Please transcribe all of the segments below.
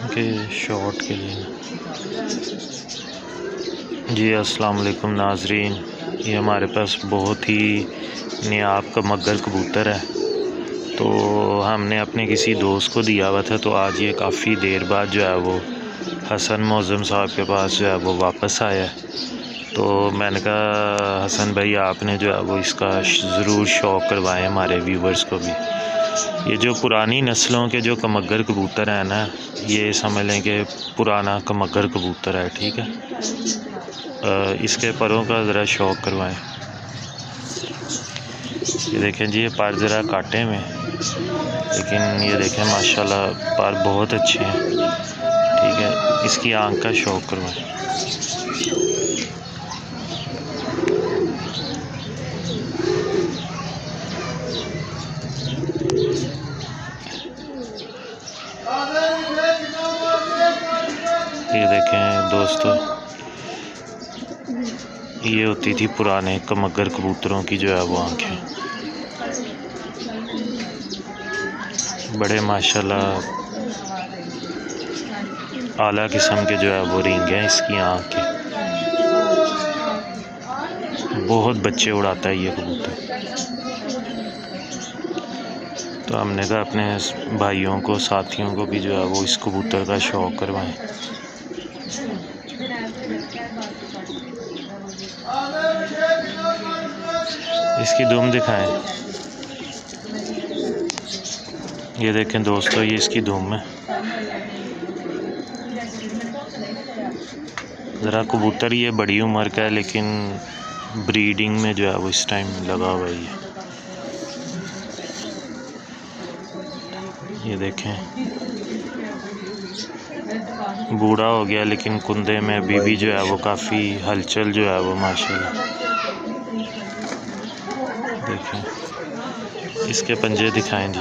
के शॉट के लिए। जी अस्सलाम वालेकुम नाजरीन, ये हमारे पास बहुत ही नायाब का मगर कबूतर है। तो हमने अपने किसी दोस्त को दिया हुआ था, तो आज ये काफ़ी देर बाद जो है वो हसन मौज़म साहब के पास जो है वो वापस आया है। तो मैंने कहा हसन भाई आपने जो है वो इसका ज़रूर शौक़ करवाएं हमारे व्यूवर्स को भी। ये जो पुरानी नस्लों के जो कमगर कबूतर हैं ना, ये समझ लें कि पुराना कमगर कबूतर है, ठीक है। इसके परों का ज़रा शौक़ करवाएं। ये देखें जी, ये पर ज़रा काटे में, लेकिन ये देखें माशाल्लाह पर बहुत अच्छे हैं, ठीक है। इसकी आँख का शौक़ करवाएं। ये देखें दोस्तों, ये होती थी पुराने कमगर कबूतरों की जो है वो आँखें। बड़े माशाल्लाह आला किस्म के जो है वो रिंग हैं इसकी आँख के। बहुत बच्चे उड़ाता है ये कबूतर। तो हमने कहा अपने भाइयों को, साथियों को भी जो है वो इस कबूतर का शौक़ करवाएं। इसकी दुम दिखाएं। ये देखें दोस्तों, ये इसकी दुम है। ज़रा कबूतर ये बड़ी उम्र का है, लेकिन ब्रीडिंग में जो है वो इस टाइम लगा हुआ है। ये देखें बूढ़ा हो गया, लेकिन कुंदे में अभी भी जो है वो काफ़ी हलचल जो है वो माशाल्लाह। देखें इसके पंजे दिखाएं जी।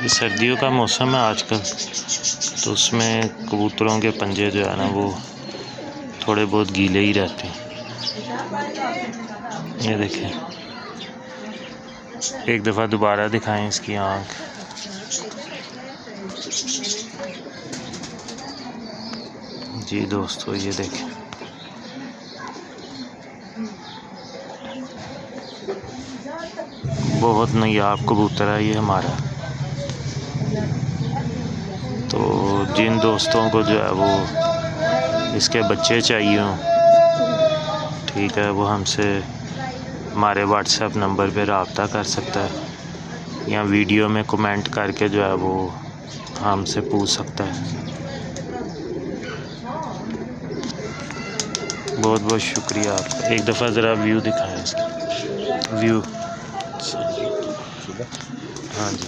ये सर्दियों का मौसम है आजकल, तो उसमें कबूतरों के पंजे जो है ना वो थोड़े बहुत गीले ही रहते हैं। ये देखें, एक दफ़ा दोबारा दिखाएं इसकी आँख। जी दोस्तों, ये देखें बहुत नायाब कबूतर है ये हमारा। तो जिन दोस्तों को जो है वो इसके बच्चे चाहिए हों, ठीक है, वो हमसे हमारे व्हाट्सएप नंबर पे रब्ता कर सकता है, या वीडियो में कमेंट करके जो है वो हमसे पूछ सकता है। बहुत बहुत शुक्रिया आपका। एक दफ़ा ज़रा व्यू दिखाएं इसका व्यू। हाँ जी।